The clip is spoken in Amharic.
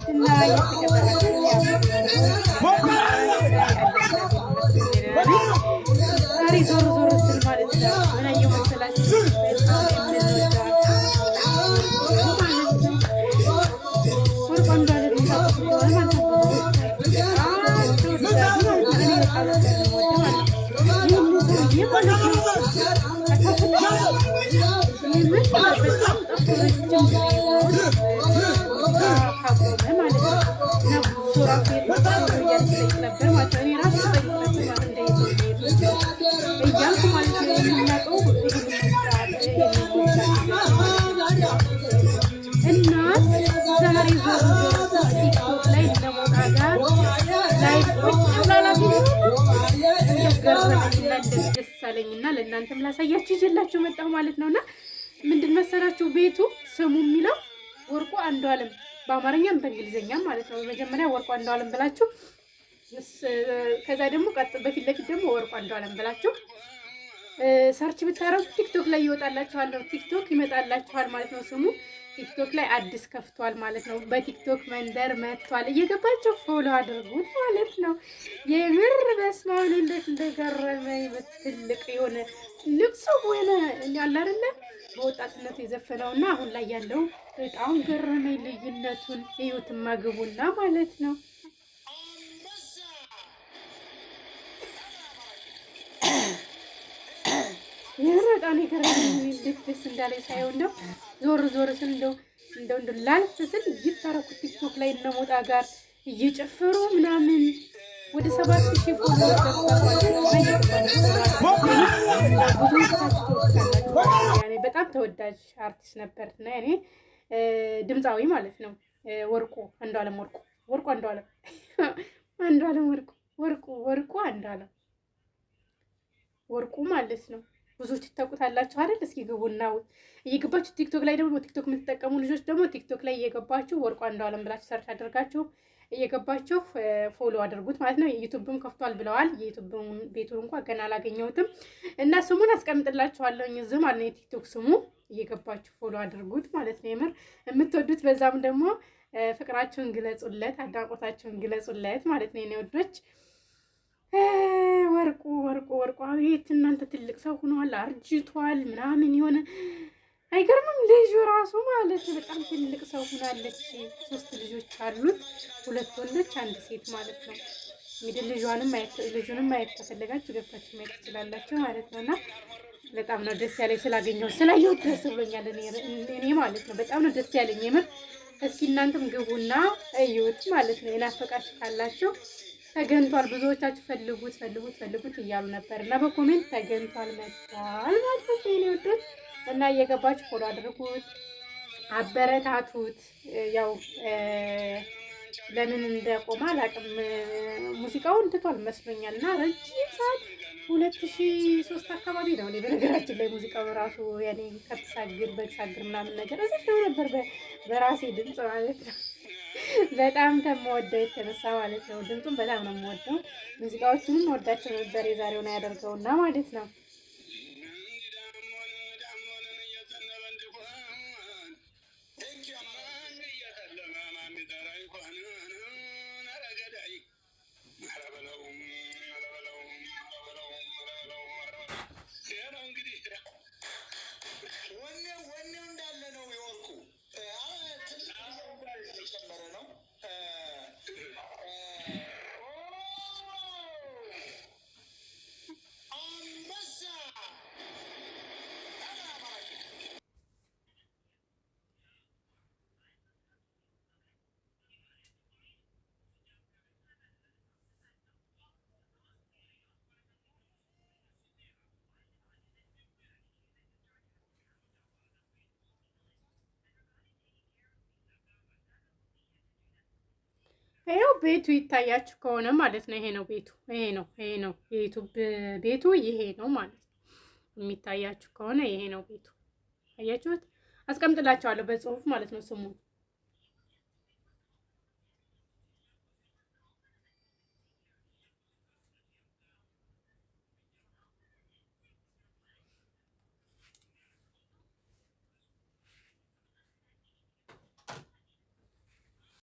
እና የተከበራችሁ ዛሬ ዞር ዞር ስል ማለት ነው ምን አየሁ መሰላችሁ? ደሳለኝና ለእናንተም ላሳያችሁ ይዤላችሁ መጣሁ ማለት ነውና ምንድን መሰላችሁ ቤቱ ስሙ የሚለው ወርቁ አንዷለም በአማርኛም በእንግሊዘኛም ማለት ነው። መጀመሪያ ወርቁ አንዷለም ብላችሁ ከዛ ደግሞ በፊት ለፊት ደግሞ ወርቁ አንዷለም ብላችሁ ሰርች ብታረጉ ቲክቶክ ላይ ይወጣላችኋል። ቲክቶክ ይመጣላችኋል ማለት ነው። ስሙ ቲክቶክ ላይ አዲስ ከፍቷል ማለት ነው። በቲክቶክ መንደር መጥቷል። እየገባችሁ ፎሎ አድርጉት ማለት ነው። የምር በስመ አብ እንዴት እንደገረመኝ ትልቅ የሆነ ትልቅ ሰው ሆነ ያለ አይደለ በወጣትነት የዘፈነውና አሁን ላይ ያለው በጣም ገረመኝ። ልዩነቱን እዩትማ ግቡና ማለት ነው። የምር በጣም የገረመኝ እንዴት ደስ እንዳለኝ ሳይሆን ነው ዞር ዞር ስል እንደው ላልፍ ስል እየታረኩት ቲክቶክ ላይ እነ ሞጣ ጋር እየጨፈሩ ምናምን ወደ 7000 ፎሎ በጣም ተወዳጅ አርቲስት ነበር እና እኔ ድምፃዊ ማለት ነው። ወርቁ አንዷለም ወርቁ አንዷለም ወርቁ ማለት ነው። ብዙዎች ታውቁታላችሁ አይደል? እስኪ ግቡና እየገባችሁ ቲክቶክ ላይ ደግሞ ቲክቶክ የምትጠቀሙ ልጆች ደግሞ ቲክቶክ ላይ እየገባችሁ ወርቁ አንዷለም ብላችሁ ሰርች አድርጋችሁ እየገባችሁ ፎሎ አድርጉት ማለት ነው። ዩቲዩብም ከፍቷል ብለዋል። የዩቲዩብም ቤቱን እንኳን ገና አላገኘሁትም እና ስሙን አስቀምጥላችኋለሁ እዚህ ማለት ነው። የቲክቶክ ስሙ እየገባችሁ ፎሎ አድርጉት ማለት ነው። የምር የምትወዱት በዛም ደግሞ ፍቅራችሁን ግለጹለት፣ አድናቆታችሁን ግለጹለት ማለት ነው። የኔ ወዶች ወርቁ አቤት እናንተ ትልቅ ሰው ሆኗል፣ አርጅቷል ምናምን የሆነ አይገርምም? ልጁ ራሱ ማለት ነው በጣም ትልቅ ሰው ሆናለች። 3 ልጆች አሉት፣ 2 ወንዶች 1 ሴት ማለት ነው። እንግዲህ ልጁንም ማየት ከፈለጋችሁ ገብታችሁ ማየት ትችላላችሁ ማለት ነውና በጣም ነው ደስ ያለኝ ስላገኘው ስላየሁት ደስ ብሎኛል። እኔ ማለት ነው በጣም ነው ደስ ያለኝ የምር። እስኪ እናንተም ግቡና እዩት ማለት ነው። የናፈቃችሁ ካላችሁ ተገንቷል። ብዙዎቻችሁ ፈልጉት እያሉ ነበር እና በኮሜንት ተገንቷል መጥቷል ማለት ነው የኔ ወዶች እና እየገባችሁ ፎሎ አድርጉት፣ አበረታቱት። ያው ለምን እንደቆመ አላውቅም። ሙዚቃውን ትቷል መስሎኛል እና ረጅም ሰዓት 2003 አካባቢ ነው። እኔ በነገራችን ላይ ሙዚቃው ራሱ ያኔ ከተሳግር ምናምን ነገር እዚህ ነበር በራሴ ድምፅ ማለት ነው። በጣም ተመወደው የተነሳ ማለት ነው። ድምፁን በጣም ነው የምወደው። ሙዚቃዎቹንም ወዳቸው ነበር። የዛሬው ነው ያደርገውና ማለት ነው። ይሄው ቤቱ ይታያችሁ ከሆነ ማለት ነው። ይሄ ነው ቤቱ። ይሄ ነው የዩቲዩብ ቤቱ ይሄ ነው ማለት ነው። የሚታያችሁ ከሆነ ይሄ ነው ቤቱ። አያችሁት? አስቀምጥላችኋለሁ በጽሁፍ ማለት ነው ስሙ